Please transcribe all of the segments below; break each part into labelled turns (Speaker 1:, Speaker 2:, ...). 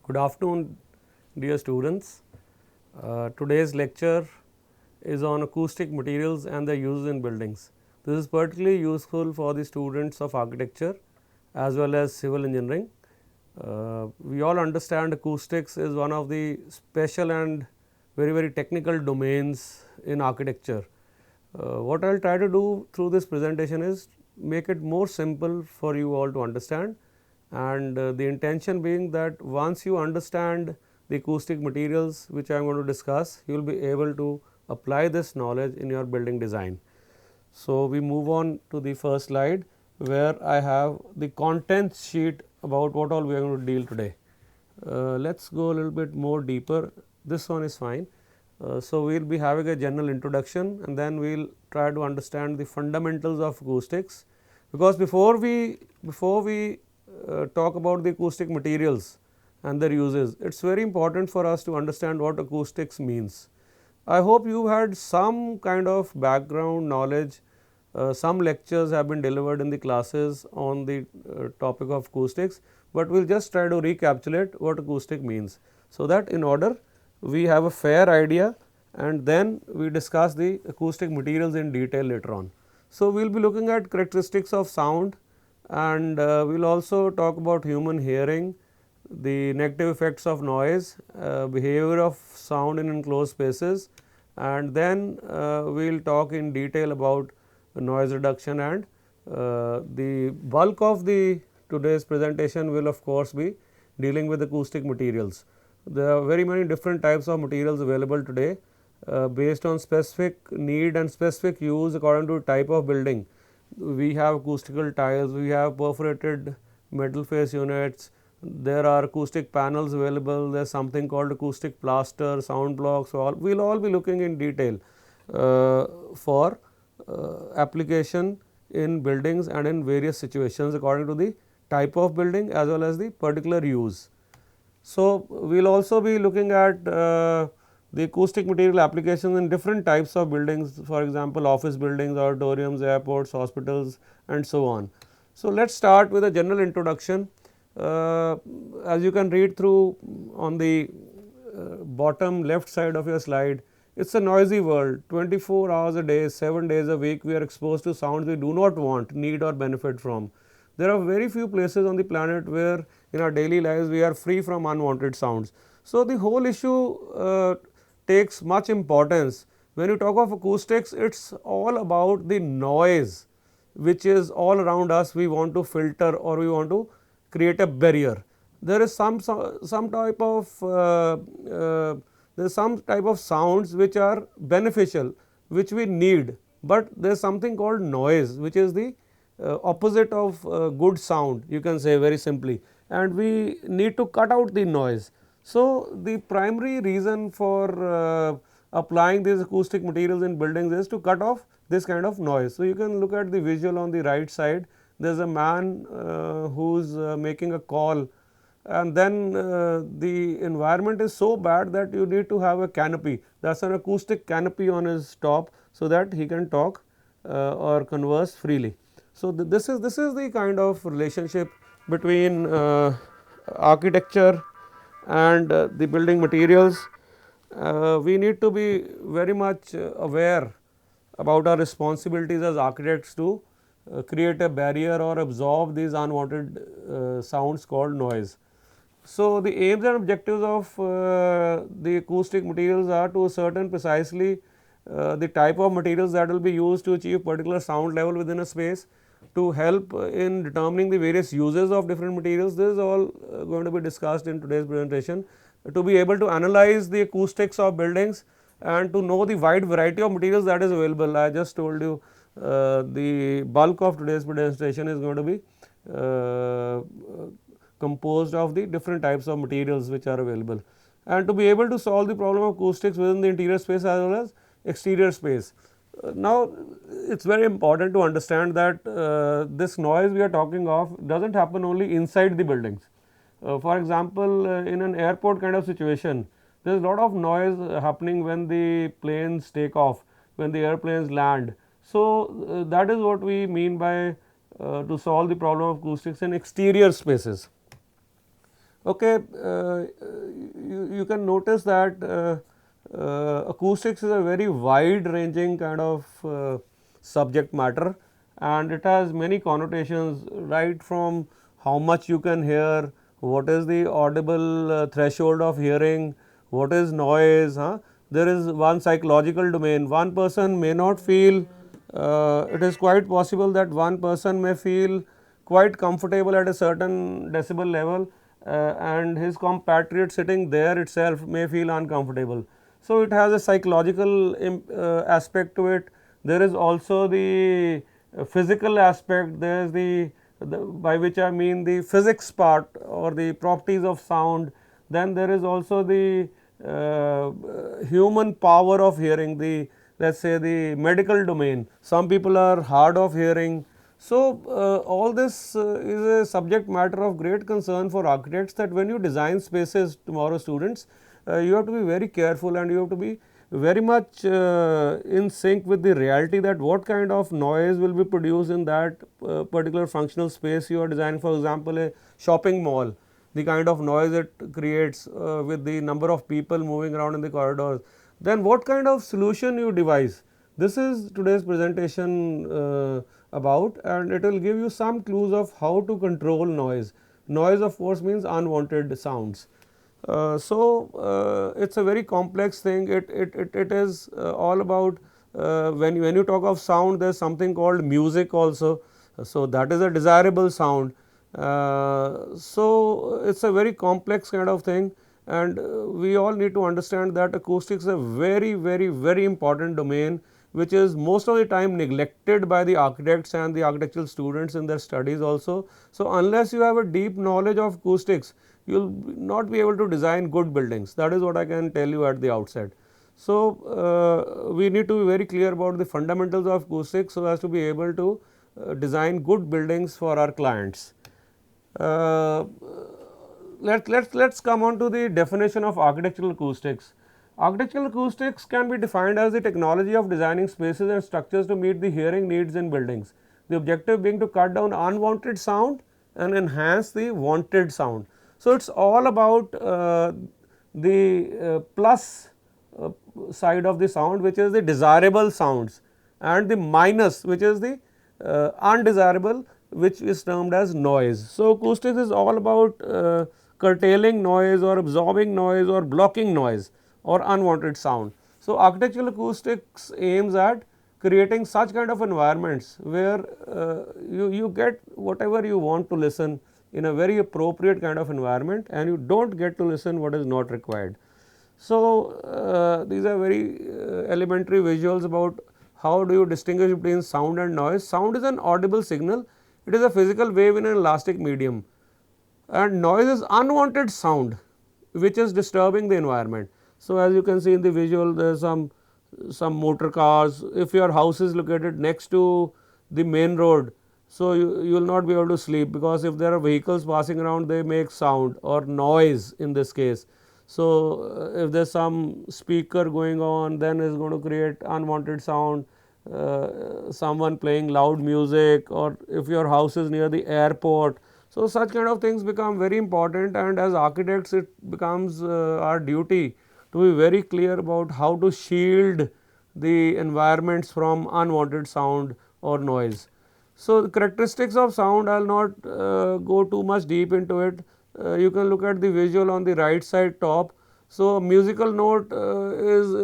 Speaker 1: Good afternoon, dear students. Today's lecture is on acoustic materials and their uses in buildings. This is particularly useful for the students of architecture as well as civil engineering. We all understand acoustics is one of the special and very technical domains in architecture. What I will try to do through this presentation is make it more simple for you all to understand, and the intention being that once you understand the acoustic materials which I am going to discuss, you will be able to apply this knowledge in your building design. So, we move on to the first slide where I have the contents sheet about what all we are going to deal today. Let us go a little bit more deeper. This one is fine. So, we will be having a general introduction, and then we will try to understand the fundamentals of acoustics, because before we talk about the acoustic materials and their uses, it is very important for us to understand what acoustics means. I hope you had some kind of background knowledge. Some lectures have been delivered in the classes on the topic of acoustics, but we will just try to recapitulate what acoustic means, so that in order we have a fair idea, and then we discuss the acoustic materials in detail later on. So, we will be looking at characteristics of sound, and we will also talk about human hearing, the negative effects of noise, behavior of sound in enclosed spaces, and then we will talk in detail about noise reduction, and the bulk of the today's presentation will of course be dealing with acoustic materials. There are very many different types of materials available today based on specific need and specific use according to type of building. We have acoustical tiles, we have perforated metal face units, there are acoustic panels available, there is something called acoustic plaster, sound blocks, we will all be looking in detail for application in buildings and in various situations according to the type of building as well as the particular use. So, we will also be looking at the acoustic material applications in different types of buildings, for example, office buildings, auditoriums, airports, hospitals, and so on. So, let us start with a general introduction. As you can read through on the bottom left side of your slide, it is a noisy world. 24 hours a day, 7 days a week, we are exposed to sounds we do not want, need or benefit from. There are very few places on the planet where in our daily lives we are free from unwanted sounds. So, the whole issue takes much importance. When you talk of acoustics, it is all about the noise which is all around us, we want to filter or we want to create a barrier. There is some type of sounds which are beneficial, which we need, but there is something called noise which is the opposite of good sound, you can say very simply, and we need to cut out the noise. So, the primary reason for applying these acoustic materials in buildings is to cut off this kind of noise. So, you can look at the visual on the right side. There is a man who is making a call, and then the environment is so bad that you need to have a canopy, that is an acoustic canopy on his top, so that he can talk or converse freely. So, this is the kind of relationship between architecture and the building materials. We need to be very much aware about our responsibilities as architects to create a barrier or absorb these unwanted sounds called noise. So, the aims and objectives of the acoustic materials are to ascertain precisely the type of materials that will be used to achieve particular sound level within a space, to help in determining the various uses of different materials. This is all going to be discussed in today's presentation, to be able to analyze the acoustics of buildings and to know the wide variety of materials that is available. I just told you the bulk of today's presentation is going to be composed of the different types of materials which are available, and to be able to solve the problem of acoustics within the interior space as well as exterior space. Now, it is very important to understand that this noise we are talking of does not happen only inside the buildings. For example, in an airport kind of situation, there is a lot of noise happening when the planes take off, when the airplanes land. So, that is what we mean by to solve the problem of acoustics in exterior spaces. Okay, you can notice that acoustics is a very wide ranging kind of subject matter, and it has many connotations, right from how much you can hear, what is the audible threshold of hearing, what is noise. There is one psychological domain. One person may not feel, it is quite possible that one person may feel quite comfortable at a certain decibel level, and his compatriot sitting there itself may feel uncomfortable. So, it has a psychological aspect to it. There is also the physical aspect, there is the by which I mean the physics part or the properties of sound. Then there is also the human power of hearing, the let us say the medical domain. Some people are hard of hearing. So, all this is a subject matter of great concern for architects, that when you design spaces tomorrow students, you have to be very careful and you have to be very much in sync with the reality, that what kind of noise will be produced in that particular functional space you are designing. For example, a shopping mall, the kind of noise it creates with the number of people moving around in the corridors, then what kind of solution you devise. This is today's presentation about, and it will give you some clues of how to control noise. Noise of course means unwanted sounds. It is a very complex thing. It is all about when you talk of sound, there is something called music also. So, that is a desirable sound. It is a very complex kind of thing, and we all need to understand that acoustics is a very important domain, which is most of the time neglected by the architects and the architectural students in their studies also. So, unless you have a deep knowledge of acoustics, you will not be able to design good buildings. That is what I can tell you at the outset. So, we need to be very clear about the fundamentals of acoustics, so as to be able to design good buildings for our clients. Let's come on to the definition of architectural acoustics. Architectural acoustics can be defined as the technology of designing spaces and structures to meet the hearing needs in buildings. The objective being to cut down unwanted sound and enhance the wanted sound. So, it is all about the plus side of the sound, which is the desirable sounds, and the minus, which is the undesirable, which is termed as noise. So, acoustics is all about curtailing noise or absorbing noise or blocking noise or unwanted sound. So, architectural acoustics aims at creating such kind of environments where you get whatever you want to listen in a very appropriate kind of environment, and you do not get to listen what is not required. So, these are very elementary visuals about how do you distinguish between sound and noise. Sound is an audible signal, it is a physical wave in an elastic medium, and noise is unwanted sound which is disturbing the environment. So, as you can see in the visual, there is some motor cars. If your house is located next to the main road, so you will not be able to sleep, because if there are vehicles passing around, they make sound or noise in this case. So, if there is some speaker going on, then it is going to create unwanted sound, someone playing loud music, or if your house is near the airport. So, such kind of things become very important, and as architects it becomes our duty to be very clear about how to shield the environments from unwanted sound or noise. So, the characteristics of sound, I will not go too much deep into it. You can look at the visual on the right side top. So, a musical note is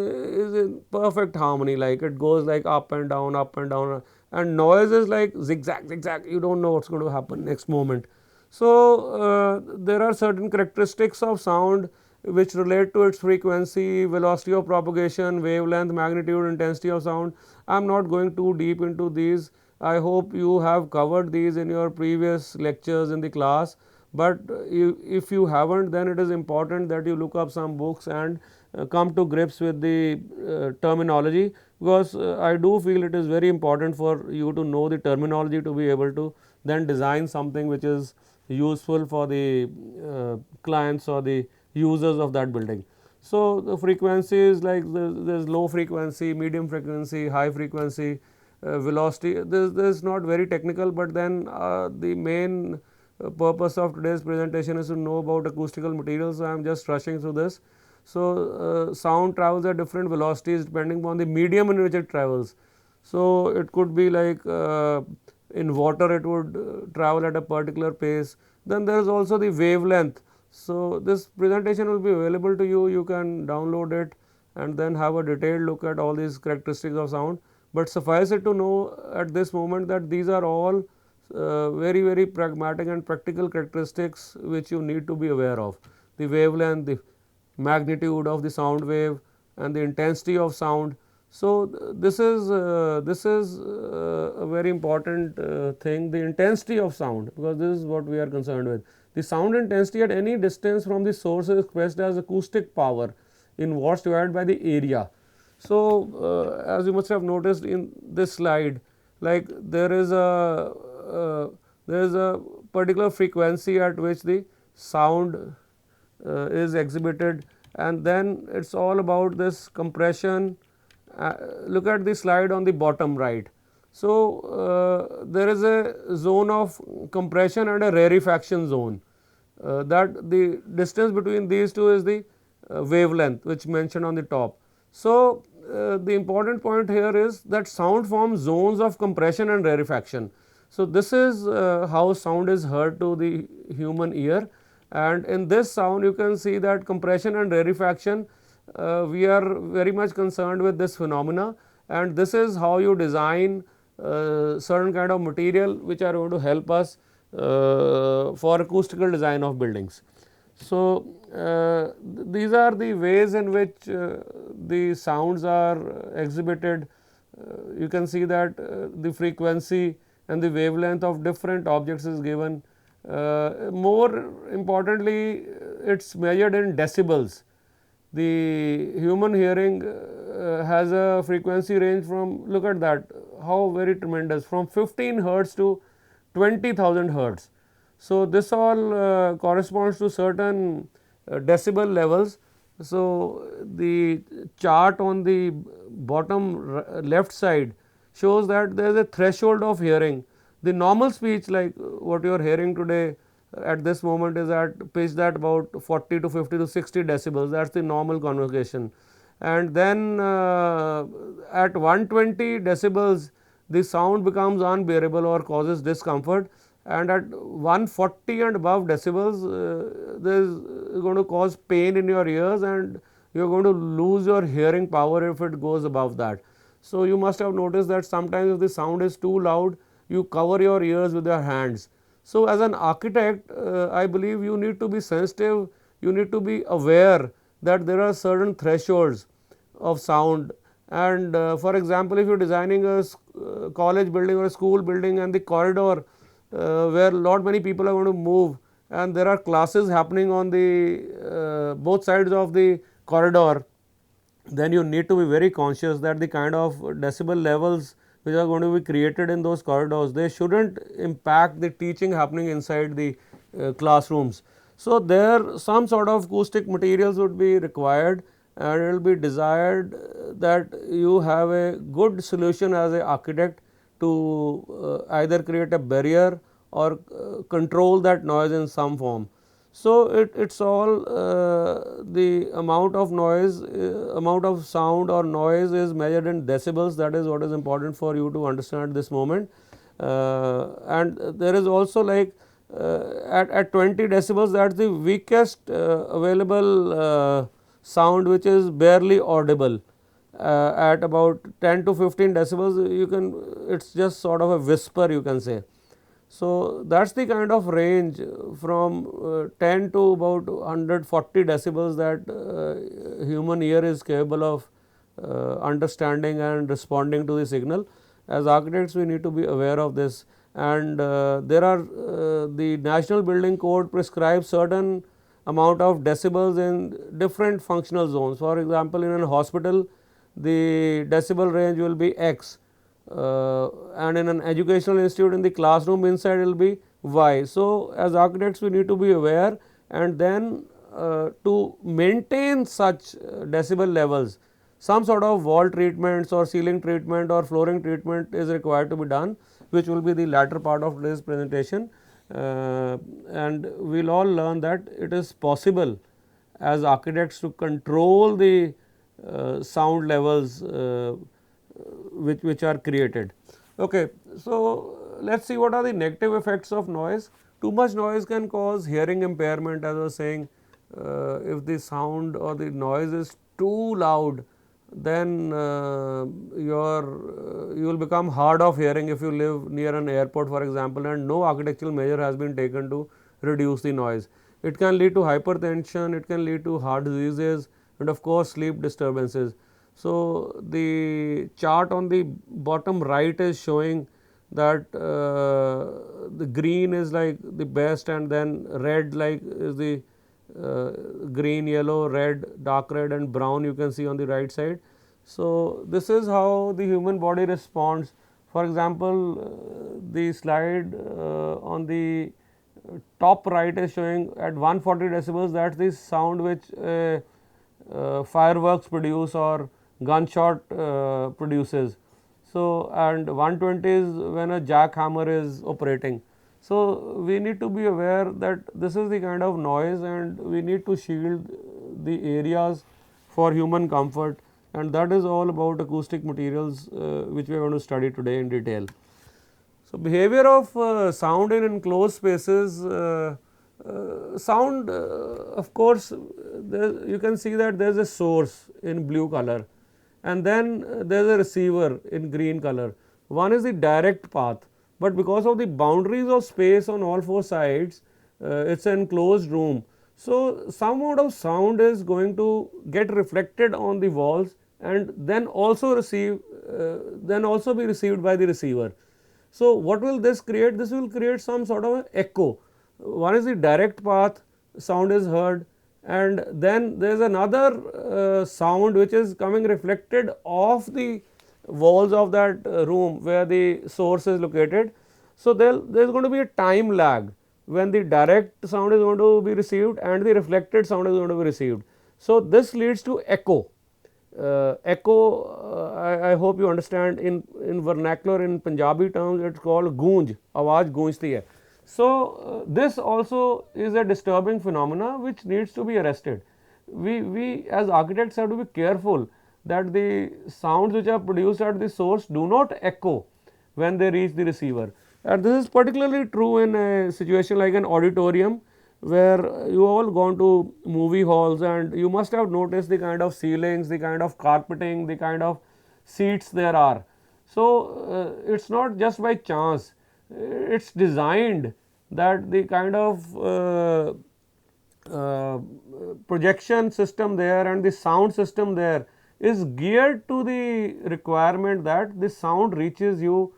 Speaker 1: in perfect harmony, like it goes like up and down, and noise is like zigzag, zigzag, you do not know what is going to happen next moment. So, there are certain characteristics of sound which relate to its frequency, velocity of propagation, wavelength, magnitude, intensity of sound. I am not going too deep into these. I hope you have covered these in your previous lectures in the class, but if you have not, then it is important that you look up some books and come to grips with the terminology, because I do feel it is very important for you to know the terminology to be able to then design something which is useful for the clients or the users of that building. So, the frequency is like there is low frequency, medium frequency, high frequency, velocity. This is not very technical, but then the main purpose of today's presentation is to know about acoustical materials, so I am just rushing through this. So, sound travels at different velocities depending upon the medium in which it travels. So, it could be like in water it would travel at a particular pace. Then there is also the wavelength. So, this presentation will be available to you, you can download it and then have a detailed look at all these characteristics of sound. But suffice it to know at this moment that these are all very pragmatic and practical characteristics which you need to be aware of. The wavelength, the magnitude of the sound wave and the intensity of sound. So, this is a very important thing, the intensity of sound, because this is what we are concerned with. The sound intensity at any distance from the source is expressed as acoustic power in watts divided by the area. So, as you must have noticed in this slide, like there is a particular frequency at which the sound is exhibited, and then it is all about this compression. Look at the slide on the bottom right. So, there is a zone of compression and a rarefaction zone, that the distance between these two is the wavelength which mentioned on the top. So, the important point here is that sound forms zones of compression and rarefaction. So, this is how sound is heard to the human ear, and in this sound you can see that compression and rarefaction, we are very much concerned with this phenomena, and this is how you design certain kind of material which are going to help us for acoustical design of buildings. So, these are the ways in which the sounds are exhibited. You can see that the frequency and the wavelength of different objects is given. More importantly, it is measured in decibels. The human hearing has a frequency range from, look at that, how very tremendous, from 15 hertz to 20,000 hertz. So, this all corresponds to certain decibel levels. So, the chart on the bottom left side shows that there is a threshold of hearing. The normal speech, like what you are hearing today at this moment, is at pitched at about 40 to 50 to 60 decibels, that is the normal conversation. And then at 120 decibels the sound becomes unbearable or causes discomfort, and at 140 and above decibels there is going to cause pain in your ears, and you are going to lose your hearing power if it goes above that. So, you must have noticed that sometimes if the sound is too loud, you cover your ears with your hands. So, as an architect, I believe you need to be sensitive, you need to be aware that there are certain thresholds of sound. And for example, if you are designing a college building or a school building, and the corridor where lot many people are going to move, and there are classes happening on the both sides of the corridor, then you need to be very conscious that the kind of decibel levels which are going to be created in those corridors, they should not impact the teaching happening inside the classrooms. So, there some sort of acoustic materials would be required, and it will be desired that you have a good solution as an architect to either create a barrier or control that noise in some form. So, it's all the amount of noise, amount of sound or noise is measured in decibels. That is what is important for you to understand at this moment. And there is also like at 20 decibels, that is the weakest available sound which is barely audible. At about 10 to 15 decibels, you can, it is just sort of a whisper, you can say. So, that is the kind of range from 10 to about 140 decibels that human ear is capable of understanding and responding to the signal. As architects, we need to be aware of this, and there are the National Building Code prescribes certain amount of decibels in different functional zones. For example, in a hospital, the decibel range will be X. And in an educational institute, in the classroom inside, it will be Y. So, as architects, we need to be aware, and then to maintain such decibel levels, some sort of wall treatments or ceiling treatment or flooring treatment is required to be done, which will be the latter part of today's presentation. and we will all learn that it is possible as architects to control the sound levels which are created. Okay. So, let us see what are the negative effects of noise. Too much noise can cause hearing impairment, as I was saying. If the sound or the noise is too loud, then you will become hard of hearing if you live near an airport, for example, and no architectural measure has been taken to reduce the noise. It can lead to hypertension, it can lead to heart diseases, and of course sleep disturbances. So, the chart on the bottom right is showing that the green is like the best, and then red like is the green, yellow, red, dark red and brown you can see on the right side. So, this is how the human body responds. For example, the slide on the top right is showing at 140 decibels, that is the sound which fireworks produce or gunshot produces. So, and 120 is when a jackhammer is operating. So, we need to be aware that this is the kind of noise, and we need to shield the areas for human comfort, and that is all about acoustic materials which we are going to study today in detail. So, behavior of sound in enclosed spaces. Sound, of course, you can see that there is a source in blue color, and then there is a receiver in green color. One is the direct path, but because of the boundaries of space on all four sides, it is an enclosed room. So, some amount of sound is going to get reflected on the walls and then also be received by the receiver. So, what will this create? This will create some sort of echo. One is the direct path, sound is heard, and then there is another sound which is coming reflected off the walls of that room where the source is located. So, there is going to be a time lag when the direct sound is going to be received and the reflected sound is going to be received. So, this leads to echo. Echo, I hope you understand, in vernacular, in Punjabi terms, it is called goonj, awaaz goonjti hai. So, this also is a disturbing phenomena which needs to be arrested. We as architects have to be careful that the sounds which are produced at the source do not echo when they reach the receiver, and this is particularly true in a situation like an auditorium, where you all gone to movie halls and you must have noticed the kind of ceilings, the kind of carpeting, the kind of seats there are. So, it is not just by chance, it is designed that the kind of projection system there and the sound system there is geared to the requirement that the sound reaches you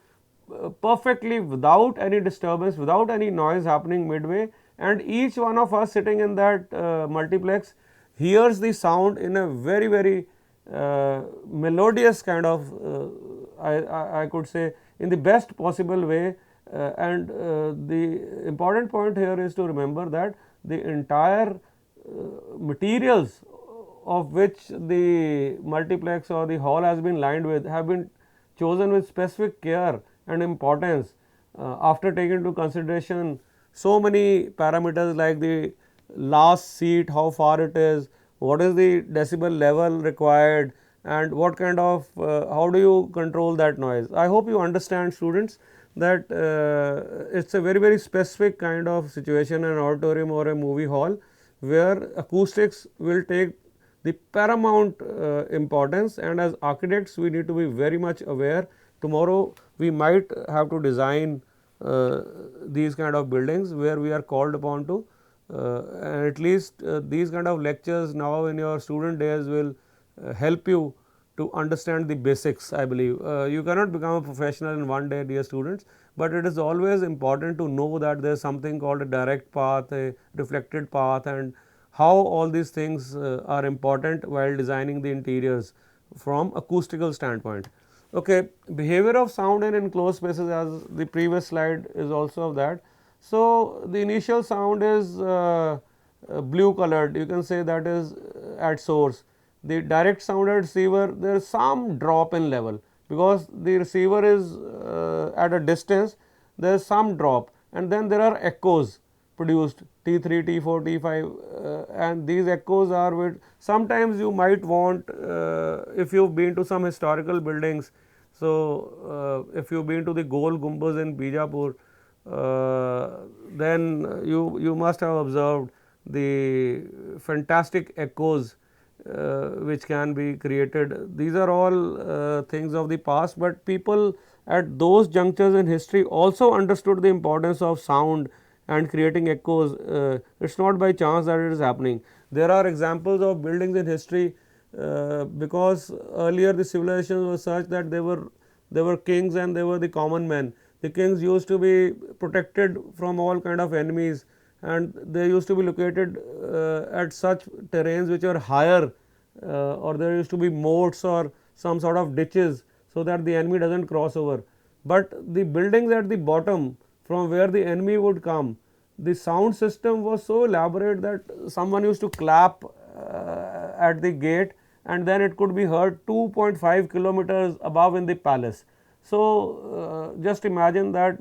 Speaker 1: perfectly without any disturbance, without any noise happening midway, and each one of us sitting in that multiplex hears the sound in a very melodious kind of, I could say, in the best possible way. And the important point here is to remember that the entire materials of which the multiplex or the hall has been lined with have been chosen with specific care and importance after taking into consideration so many parameters like the last seat, how far it is, what is the decibel level required, and what kind of how do you control that noise. I hope you understand, students, that it is a very specific kind of situation, an auditorium or a movie hall, where acoustics will take the paramount importance, and as architects we need to be very much aware. Tomorrow we might have to design these kind of buildings where we are called upon to and at least these kind of lectures now in your student days will help you to understand the basics. I believe you cannot become a professional in one day, dear students, but it is always important to know that there is something called a direct path, a reflected path, and how all these things are important while designing the interiors from acoustical standpoint. Okay, behavior of sound in enclosed spaces, as the previous slide is also of that. So, the initial sound is blue colored, you can say that is at source. The direct sound at receiver, there is some drop in level because the receiver is at a distance, there is some drop, and then there are echoes produced T3, T4, T5 and these echoes are with, sometimes you might want if you have been to some historical buildings. So, if you have been to the Gol Gumbaz in Bijapur, then you must have observed the fantastic echoes which can be created. These are all things of the past, but people at those junctures in history also understood the importance of sound and creating echoes. It is not by chance that it is happening. There are examples of buildings in history because earlier the civilizations were such that they were kings and they were the common men. The kings used to be protected from all kind of enemies and they used to be located at such terrains which are higher or there used to be moats or some sort of ditches, so that the enemy does not cross over. But the buildings at the bottom from where the enemy would come, the sound system was so elaborate that someone used to clap at the gate and then it could be heard 2.5 kilometers above in the palace. So, just imagine that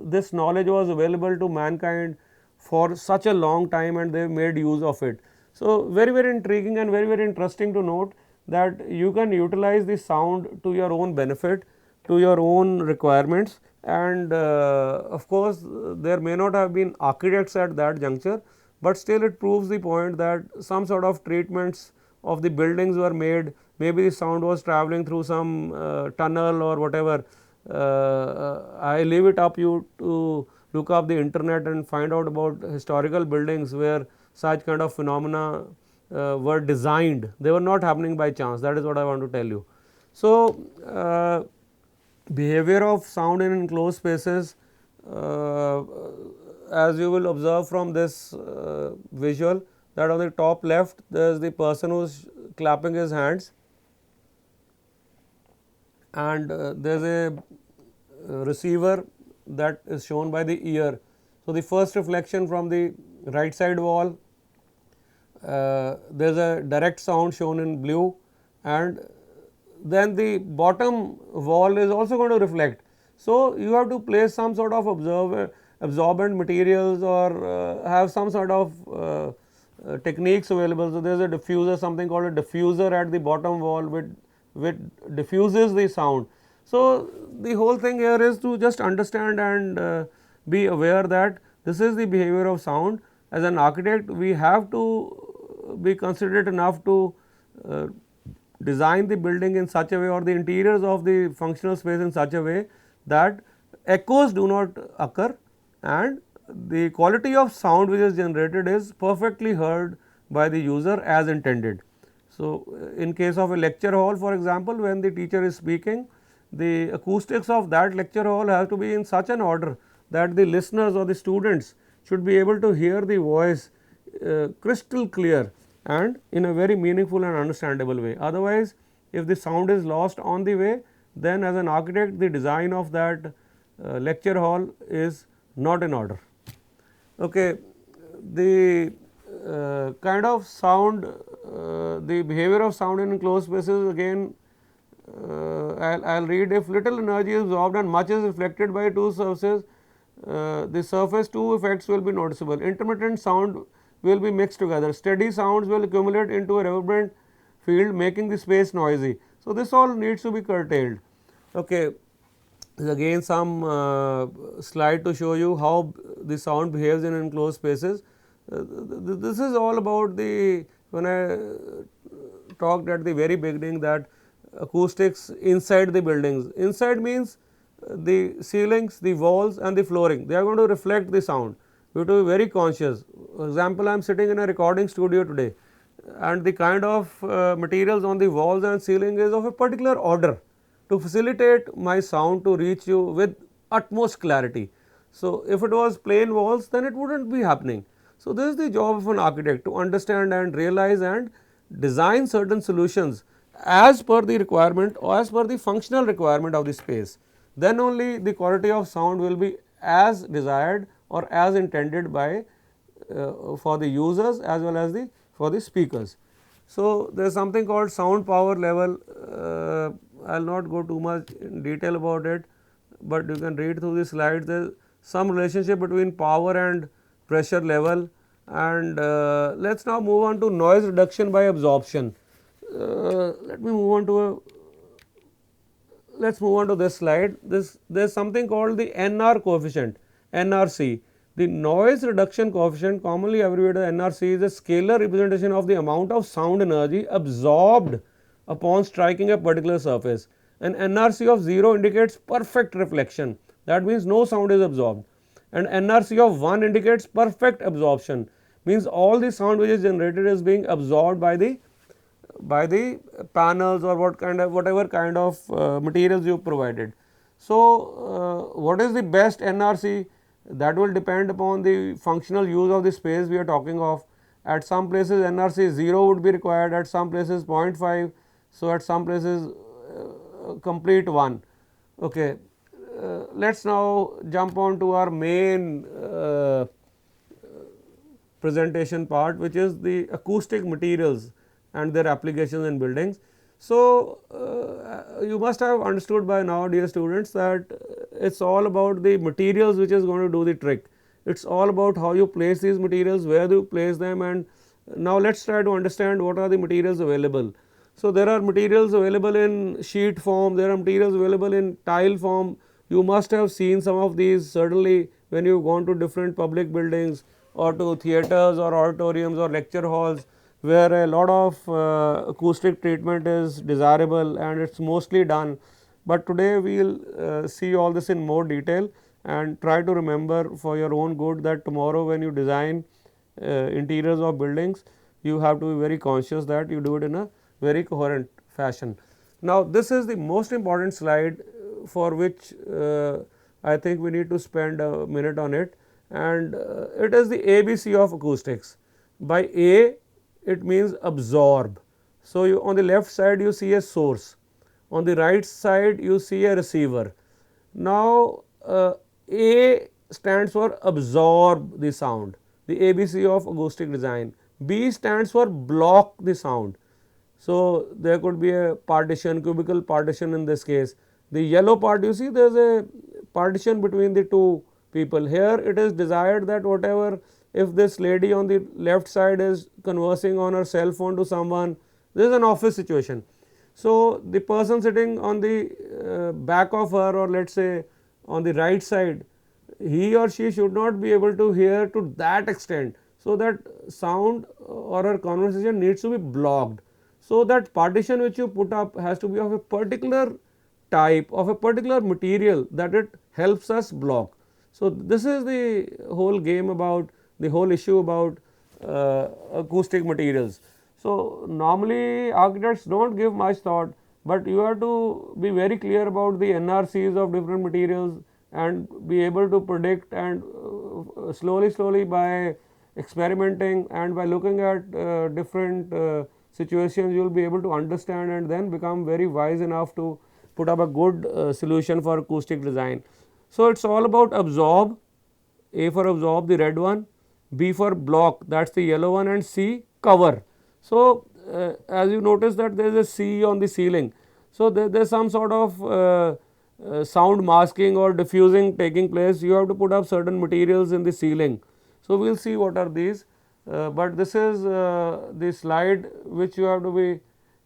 Speaker 1: this knowledge was available to mankind for such a long time and they made use of it. So, very intriguing and very interesting to note that you can utilize the sound to your own benefit, to your own requirements, and of course, there may not have been architects at that juncture, but still it proves the point that some sort of treatments of the buildings were made. Maybe the sound was travelling through some tunnel or whatever. I leave it up you to look up the internet and find out about historical buildings where such kind of phenomena were designed. They were not happening by chance. That is what I want to tell you. So, behavior of sound in enclosed spaces, as you will observe from this visual, that on the top left there is the person who is clapping his hands and there is a receiver that is shown by the ear. So, the first reflection from the right side wall, there is a direct sound shown in blue and then the bottom wall is also going to reflect. So, you have to place some sort of absorbent materials or have some sort of techniques available. So, there is a diffuser, something called a diffuser at the bottom wall which diffuses the sound. So, the whole thing here is to just understand and be aware that this is the behavior of sound. As an architect, we have to be considerate enough to design the building in such a way or the interiors of the functional space in such a way that echoes do not occur and the quality of sound which is generated is perfectly heard by the user as intended. So, in case of a lecture hall, for example, when the teacher is speaking, the acoustics of that lecture hall has to be in such an order that the listeners or the students should be able to hear the voice crystal clear and in a very meaningful and understandable way. Otherwise, if the sound is lost on the way, then as an architect the design of that lecture hall is not in order. Okay. The kind of sound, the behavior of sound in enclosed spaces, again I will read. If little energy is absorbed and much is reflected by two surfaces, the surface two effects will be noticeable. Intermittent sound will be mixed together. Steady sounds will accumulate into a reverberant field, making the space noisy. So, this all needs to be curtailed. Okay. Again some slide to show you how the sound behaves in enclosed spaces. This is all about the, when I talked at the very beginning that acoustics inside the buildings. Inside means the ceilings, the walls and the flooring, they are going to reflect the sound. You have to be very conscious. For example, I am sitting in a recording studio today and the kind of materials on the walls and ceiling is of a particular order to facilitate my sound to reach you with utmost clarity. So, if it was plain walls, then it would not be happening. So, this is the job of an architect, to understand and realize and design certain solutions as per the requirement or as per the functional requirement of the space. Then only the quality of sound will be as desired or as intended by for the users as well as for the speakers. So, there is something called sound power level. I will not go too much in detail about it, but you can read through the slides. There is some relationship between power and pressure level, and let us now move on to noise reduction by absorption. Let me move on to this slide. There is something called the NR coefficient, NRC. The noise reduction coefficient, commonly abbreviated as NRC, is a scalar representation of the amount of sound energy absorbed upon striking a particular surface. An NRC of 0 indicates perfect reflection, that means no sound is absorbed, and NRC of 1 indicates perfect absorption, means all the sound which is generated is being absorbed by the panels or whatever kind of materials you provided. So, what is the best NRC? That will depend upon the functional use of the space we are talking of. At some places NRC 0 would be required, at some places 0.5, so at some places complete 1. Okay. Let us now jump on to our main presentation part, which is the acoustic materials and their applications in buildings. So, you must have understood by now, dear students, that it is all about the materials which is going to do the trick. It is all about how you place these materials, where do you place them, and now let us try to understand what are the materials available. So, there are materials available in sheet form, there are materials available in tile form. You must have seen some of these certainly when you have gone to different public buildings or to theatres or auditoriums or lecture halls, where a lot of acoustic treatment is desirable and it is mostly done. But today we will see all this in more detail and try to remember for your own good that tomorrow when you design interiors of buildings, you have to be very conscious that you do it in a very coherent fashion. Now, this is the most important slide for which I think we need to spend a minute on it, and it is the ABC of acoustics. By A, it means absorb. So, you on the left side you see a source, on the right side you see a receiver. Now, A stands for absorb the sound, the ABC of acoustic design. B stands for block the sound. So, there could be a partition, cubical partition in this case. The yellow part you see, there is a partition between the two people. Here it is desired that whatever, if this lady on the left side is conversing on her cell phone to someone, this is an office situation. So, the person sitting on the back of her, or let us say on the right side, he or she should not be able to hear to that extent. So, that sound or her conversation needs to be blocked. So, that partition which you put up has to be of a particular type, of a particular material that it helps us block. So, this is the whole game about, the whole issue about acoustic materials. So, normally architects do not give much thought, but you have to be very clear about the NRCs of different materials and be able to predict, and slowly by experimenting and by looking at different situations, you will be able to understand and then become very wise enough to put up a good solution for acoustic design. So, it is all about absorb, A for absorb, the red one, B for block, that is the yellow one, and C cover. So, as you notice that there is a C on the ceiling. So, there is some sort of sound masking or diffusing taking place. You have to put up certain materials in the ceiling. So, we will see what are these, but this is the slide which you have to be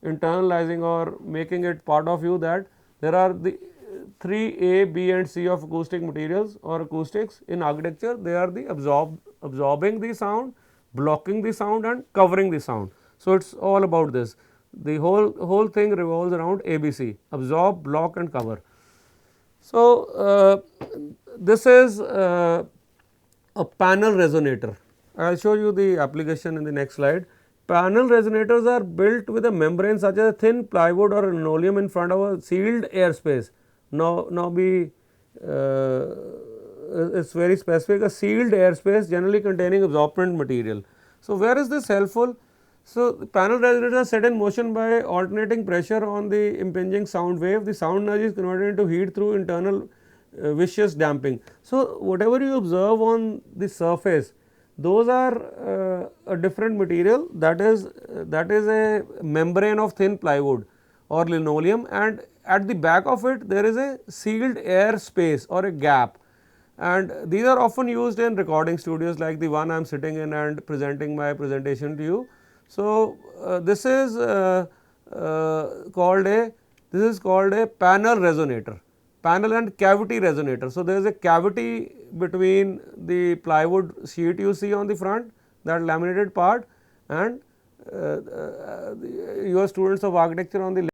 Speaker 1: internalizing or making it part of you, that there are the 3 A, B and C of acoustic materials or acoustics in architecture. They are the absorbing the sound, blocking the sound and covering the sound. So, it is all about this. The whole thing revolves around ABC, absorb, block and cover. So, this is a panel resonator. I will show you the application in the next slide. Panel resonators are built with a membrane such as a thin plywood or linoleum in front of a sealed airspace. Now be it is very specific, a sealed airspace generally containing absorbent material. So, where is this helpful? So, the panel resonators are set in motion by alternating pressure on the impinging sound wave. The sound energy is converted into heat through internal viscous damping. So, whatever you observe on the surface, those are a different material, that is a membrane of thin plywood or linoleum, and at the back of it there is a sealed air space or a gap, and these are often used in recording studios like the one I am sitting in and presenting my presentation to you. So, this is called a panel resonator, panel and cavity resonator. So, there is a cavity between the plywood sheet you see on the front, that laminated part, and your students of architecture on the